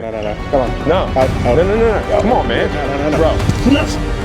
No, come on. No. No. Come on, man. Bro. No.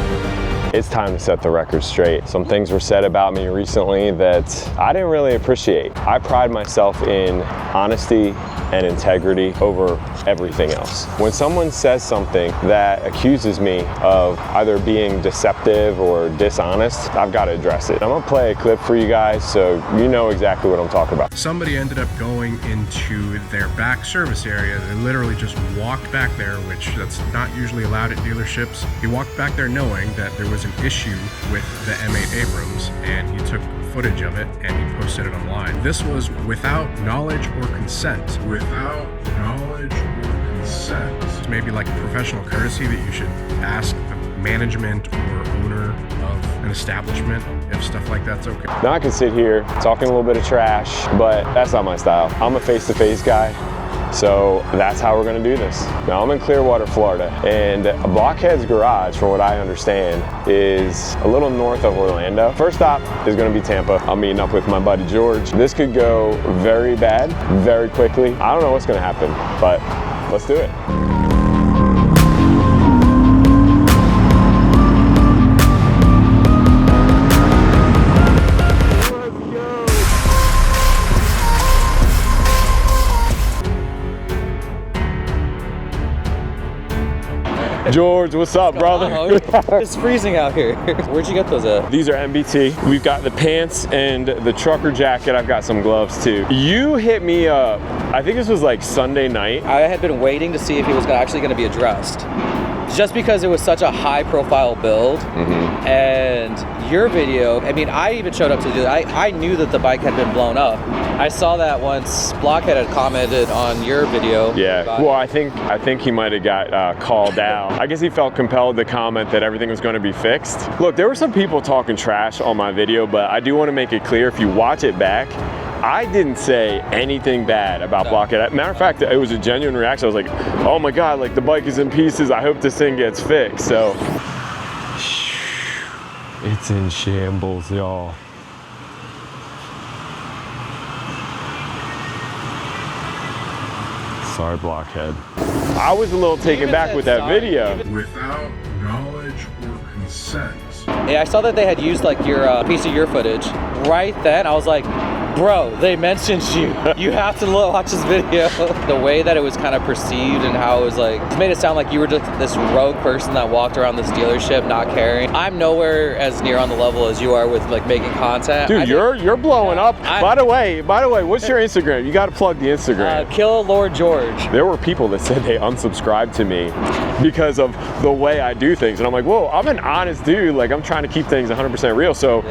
It's time to set the record straight. Some things were said about me recently that I didn't really appreciate. I pride myself in honesty and integrity over everything else. When someone says something that accuses me of either being deceptive or dishonest, I've got to address it. I'm gonna play a clip for you guys so you know exactly what I'm talking about. Somebody ended up going into their back service area. They literally just walked back there, which that's not usually allowed at dealerships. He walked back there knowing that there was an issue with the M8 Abrams, and he took footage of it and he posted it online. This was without knowledge or consent. Without knowledge or consent. It's maybe like a professional courtesy that you should ask the management or owner of an establishment if stuff like that's okay. Now I can sit here talking a little bit of trash, but that's not my style. I'm a face-to-face guy. So that's how we're gonna do this. Now I'm in Clearwater, Florida, and Blockhead's garage, from what I understand, is a little north of Orlando. First stop is gonna be Tampa. I'm meeting up with my buddy George. This could go very bad, very quickly. I don't know what's gonna happen, but let's do it. George, what's up, brother? It's freezing out here. Where'd you get those at? These are MBT. We've got the pants and the trucker jacket. I've got some gloves too. You hit me up, I think this was like Sunday night. I had been waiting to see if he was actually going to be addressed. Just because it was such a high profile build. And your video, I mean, I even showed up to do that. I knew that the bike had been blown up. I saw that once Blockhead had commented on your video. Yeah, well, I think he might have got called out. I guess he felt compelled to comment that everything was going to be fixed. Look, there were some people talking trash on my video, but I do want to make it clear, if you watch it back, I didn't say anything bad about Blockhead. Matter of fact, it was a genuine reaction. I was like, oh my God, like the bike is in pieces. I hope this thing gets fixed. So, it's in shambles, y'all. Sorry, Blockhead. I was a little taken back with that video. Without knowledge or consent. Yeah, I saw that they had used like your piece of your footage. Right then, I was like, bro, they mentioned you. You have to watch this video. The way that it was kind of perceived and how it was like, it made it sound like you were just this rogue person that walked around this dealership not caring. I'm nowhere as near on the level as you are with like making content. Dude, you're blowing up. By the way, what's your Instagram? You got to plug the Instagram. Kill Lord George. There were people that said they unsubscribed to me because of the way I do things. And I'm like, whoa, I'm an honest dude. Like, I'm trying to keep things 100% real. So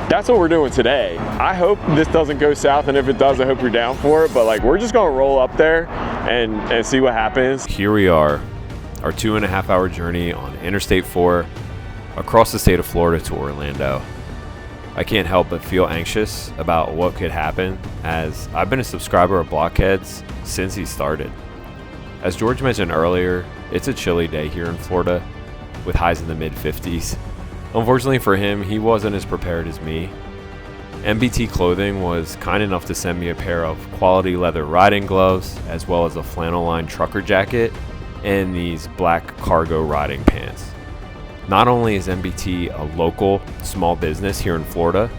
that's what we're doing today. I hope this doesn't go south, and if it does, I hope you're down for it. But like, we're just gonna roll up there and see what happens. Here we are, our 2.5 hour journey on Interstate 4 across the state of Florida to Orlando. I can't help but feel anxious about what could happen, as I've been a subscriber of Blockhead's since he started. As George mentioned earlier, it's a chilly day here in Florida with highs in the mid-50s. Unfortunately for him, he wasn't as prepared as me. MBT Clothing was kind enough to send me a pair of quality leather riding gloves, as well as a flannel lined trucker jacket and these black cargo riding pants. Not only is MBT a local small business here in Florida,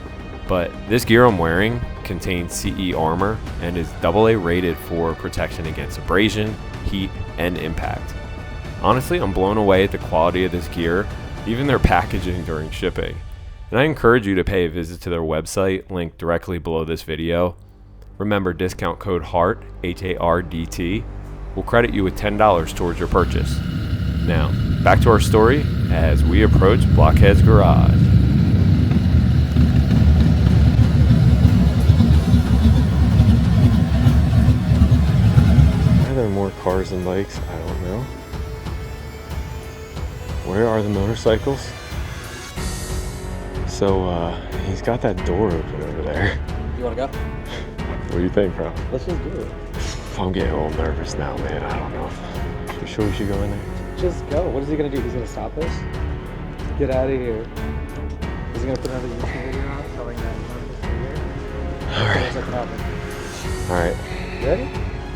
but this gear I'm wearing contains CE armor and is AA rated for protection against abrasion, heat, and impact. Honestly, I'm blown away at the quality of this gear, even their packaging during shipping. And I encourage you to pay a visit to their website, linked directly below this video. Remember, discount code HART, H-A-R-D-T, will credit you with $10 towards your purchase. Now, back to our story as we approach Blockhead's garage. Are there more cars and bikes? I don't know. Where are the motorcycles? So, he's got that door open over there. You wanna go? What do you think, bro? Let's just do it. I'm getting a little nervous now, man. I don't know. You sure we should go in there? Just go. What is he gonna do? He's gonna stop us? Get out of here. Is he gonna put another YouTube video out telling that he's here? Alright. What's gonna happen? Alright. Ready?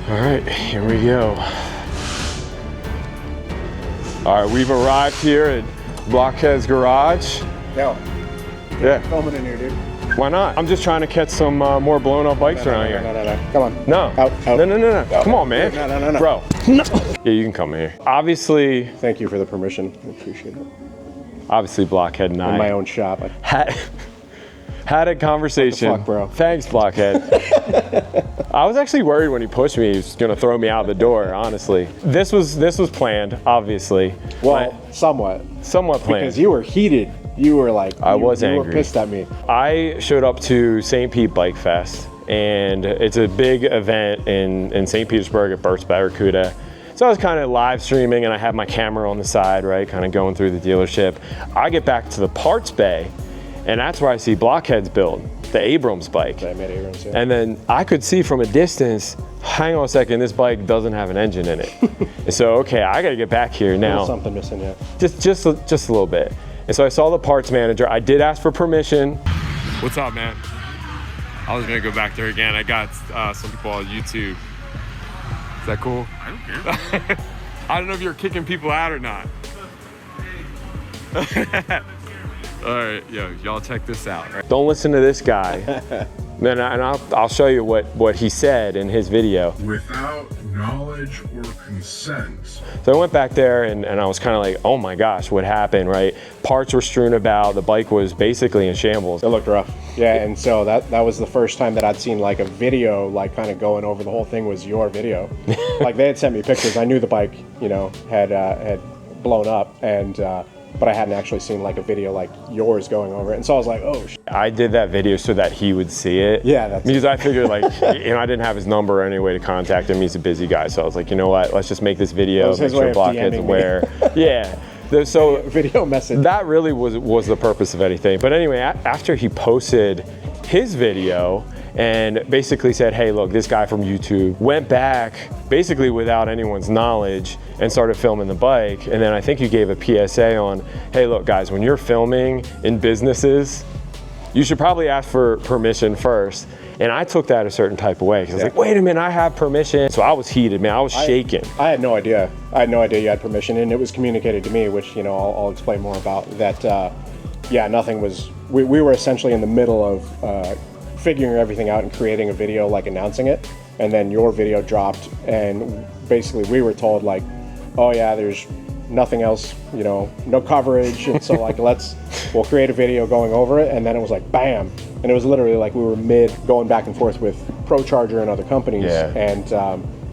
Alright, here we go. All right, we've arrived here at Blockhead's garage. No. Yeah. Filming in here, dude. Why not? I'm just trying to catch some more blown up bikes around here. No. Come on. No. Out. No. Come on, man. No. Bro. No. Yeah, you can come here. Obviously. Thank you for the permission. I appreciate it. Obviously, Blockhead and I. In my own shop. Had a conversation. What the fuck, bro? Thanks, Blockhead. I was actually worried when he pushed me. He was gonna throw me out the door. Honestly, this was planned, obviously. Well, somewhat planned. because you were heated. You were like, I was angry. You were pissed at me. I showed up to St. Pete Bike Fest, and it's a big event in St. Petersburg at Burst Barracuda. So I was kind of live streaming, and I had my camera on the side, right, kind of going through the dealership. I get back to the parts bay, and that's where I see Blockhead's build, the Abrams bike. I met Abrams, yeah. And then I could see from a distance, hang on a second, this bike doesn't have an engine in it. And so, okay, I gotta get back here now. There's something missing, yeah. Just a little bit. And so I saw the parts manager. I did ask for permission. What's up, man? I was gonna go back there again. I got some people on YouTube. Is that cool? I don't care. I don't know if you're kicking people out or not. All right, yo, y'all check this out. Right? Don't listen to this guy. And I'll show you what he said in his video. Without knowledge or consent. So I went back there and I was kind of like, oh my gosh, what happened, right? Parts were strewn about, the bike was basically in shambles. It looked rough. Yeah, and so that was the first time that I'd seen like a video, like kind of going over the whole thing was your video. Like they had sent me pictures. I knew the bike, you know, had blown up, and but I hadn't actually seen like a video like yours going over it. And so I was like, oh shit. I did that video so that he would see it. Yeah, because I figured like, you know, I didn't have his number or any way to contact him. He's a busy guy. So I was like, you know what, let's just make this video, make sure Blockhead's aware. Yeah. So video message. That really was the purpose of anything. But anyway, after he posted his video and basically said, hey, look, this guy from YouTube went back basically without anyone's knowledge and started filming the bike. And then I think you gave a PSA on, hey, look, guys, when you're filming in businesses, you should probably ask for permission first. And I took that a certain type of way because I was like, wait a minute, I have permission. So I was heated, man. I was shaking. I had no idea. I had no idea you had permission, and it was communicated to me, which, you know, I'll explain more about that. Yeah, nothing was, we were essentially in the middle of figuring everything out and creating a video, like announcing it. And then your video dropped, and basically we were told like, oh yeah, there's nothing else, you know, no coverage. And so like, we'll create a video going over it. And then it was like, bam. And it was literally like we were mid going back and forth with ProCharger and other companies. Yeah. And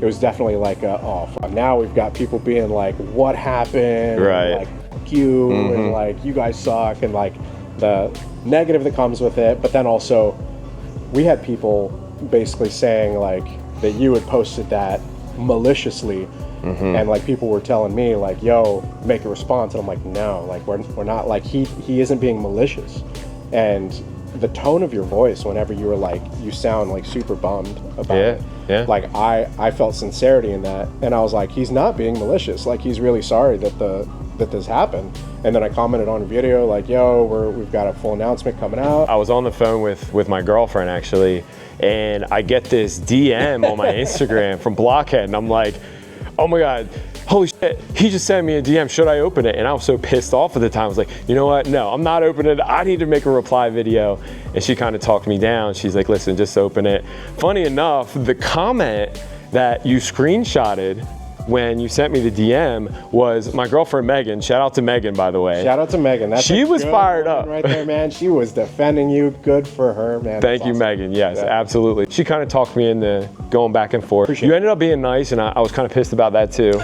it was definitely like, oh, fuck. Now we've got people being like, what happened? Right. And like, fuck you, and like, you guys suck, and like the negative that comes with it. But then also, we had people basically saying like that you had posted that maliciously. And like people were telling me like, yo, make a response. And I'm like, no, like we're not, like he isn't being malicious. And the tone of your voice whenever you were like, you sound like super bummed about it. Yeah. Like I felt sincerity in that. And I was like, he's not being malicious. Like he's really sorry that this happened. And then I commented on a video like, yo, we've got a full announcement coming out. I was on the phone with my girlfriend actually, and I get this DM on my Instagram from Blockhead, and I'm like, oh my God, holy shit, he just sent me a DM, should I open it? And I was so pissed off at the time. I was like, you know what, no, I'm not opening it. I need to make a reply video. And she kind of talked me down. She's like, listen, just open it. Funny enough, the comment that you screenshotted when you sent me the DM was my girlfriend Megan. Shout out to Megan, by the way. Shout out to Megan. That's she was fired up right there, man. She was defending you. Good for her, man. Thank you, awesome. Megan. Yes, absolutely. She kind of talked me into going back and forth. Appreciate you ended up being nice, and I was kind of pissed about that too.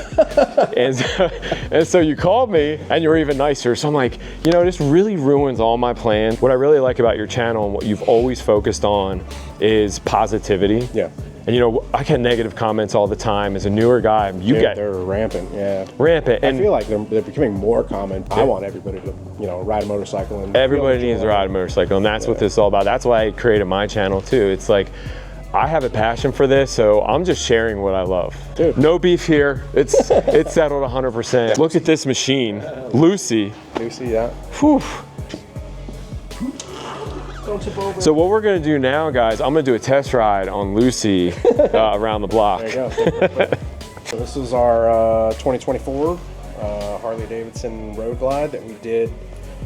and so you called me, and you were even nicer. So I'm like, you know, this really ruins all my plans. What I really like about your channel and what you've always focused on is positivity. Yeah. And you know, I get negative comments all the time. As a newer guy, they're rampant, yeah. Rampant. And I feel like they're becoming more common. I want everybody to, you know, ride a motorcycle. And everybody needs to ride a motorcycle, and that's what this is all about. That's why I created my channel too. It's like, I have a passion for this, so I'm just sharing what I love. Dude. No beef here. It's settled 100%. Look at this machine, Lucy. Lucy, yeah. Whew. So what we're gonna do now, guys, I'm gonna do a test ride on Lucy around the block. There you go. So this is our 2024 Harley Harley Davidson Road Glide that we did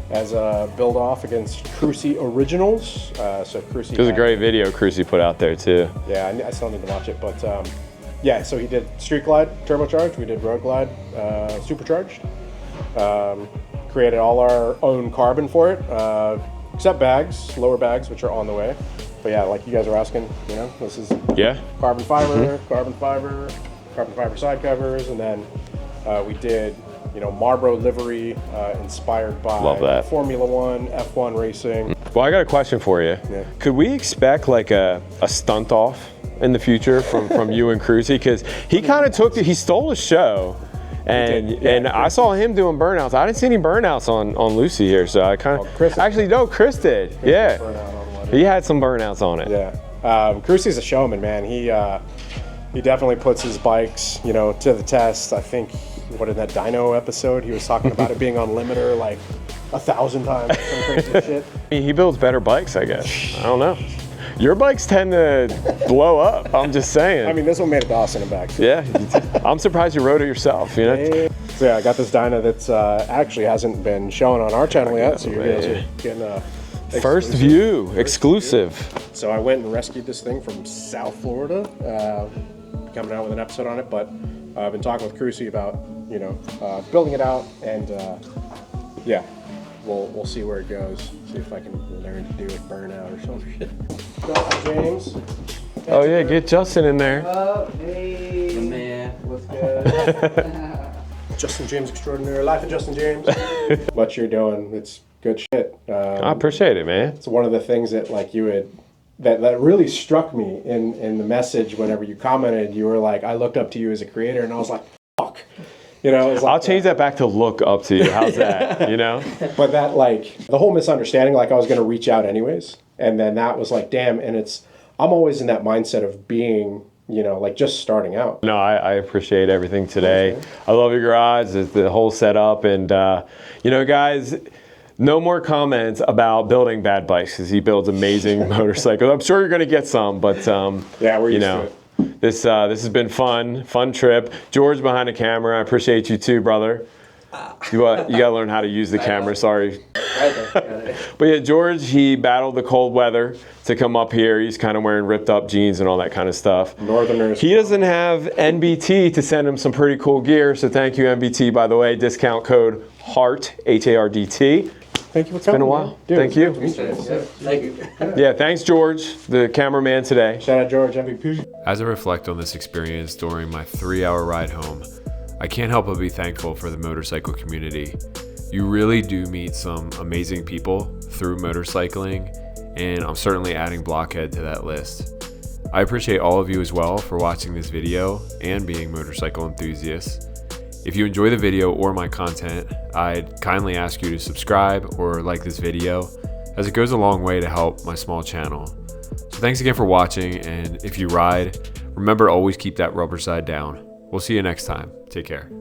as a build off against Cruci Originals. So Cruci. There's a great video Cruci put out there too. Yeah, I still need to watch it, but yeah. So he did Street Glide turbocharged. We did Road Glide supercharged. Created all our own carbon for it, except bags, lower bags, which are on the way. But yeah, like you guys are asking, you know, this is carbon fiber, carbon fiber side covers, and then we did, you know, Marlboro livery inspired by Formula One, F1 racing. Well, I got a question for you. Yeah. Could we expect like a stunt off in the future from you and Cruci? Because he kind of he stole the show. And I saw him doing burnouts. I didn't see any burnouts on Lucy here, so I kind of actually no, Chris did. He had some burnouts on it. Yeah, Cruci's a showman, man. He definitely puts his bikes, you know, to the test. I think in that dyno episode, he was talking about it being on limiter like 1,000 times, some crazy shit. He builds better bikes, I guess. I don't know. Your bikes tend to blow up. I'm just saying. I mean, this one made it to Austin and back. So. Yeah, I'm surprised you rode it yourself. You know. So yeah, I got this dyno that's actually hasn't been shown on our channel yet. So you guys are getting a first view exclusive. So I went and rescued this thing from South Florida. Coming out with an episode on it, but I've been talking with Cruci about, you know, building it out, and yeah, we'll see where it goes. See if I can learn to do a burnout or some shit. James. Oh yeah, get Justin in there. Oh, hey. The man. What's good? Justin James Extraordinary Life of Justin James. What you're doing, it's good shit. I appreciate it, man. It's one of the things that like you had that really struck me in the message whenever you commented. You were like, I looked up to you as a creator, and I was like, fuck. You know, like, I'll change that back to look up to you. How's that? You know? But that, like, the whole misunderstanding, like I was going to reach out anyways. And then that was like, damn. And I'm always in that mindset of being, you know, like just starting out. No, I appreciate everything today. Okay. I love your garage, the whole setup. And, you know, guys, no more comments about building bad bikes because he builds amazing motorcycles. I'm sure you're going to get some, but, yeah, we're used to it. This has been fun trip. George behind the camera, I appreciate you too, brother. You gotta learn how to use the camera, sorry. But yeah, George, he battled the cold weather to come up here. He's kind of wearing ripped up jeans and all that kind of stuff. Northerners. He doesn't have NBT to send him some pretty cool gear, so thank you, NBT, by the way. Discount code HART, H-A-R-D-T. Thank you for coming. It's been a while. Dude, thank you. Thank you. Yeah, thanks, George, the cameraman today. Shout out George, MVP. As I reflect on this experience during my 3-hour ride home, I can't help but be thankful for the motorcycle community. You really do meet some amazing people through motorcycling, and I'm certainly adding Blockhead to that list. I appreciate all of you as well for watching this video and being motorcycle enthusiasts. If you enjoy the video or my content, I'd kindly ask you to subscribe or like this video, as it goes a long way to help my small channel. So thanks again for watching, and if you ride, remember always keep that rubber side down. We'll see you next time. Take care.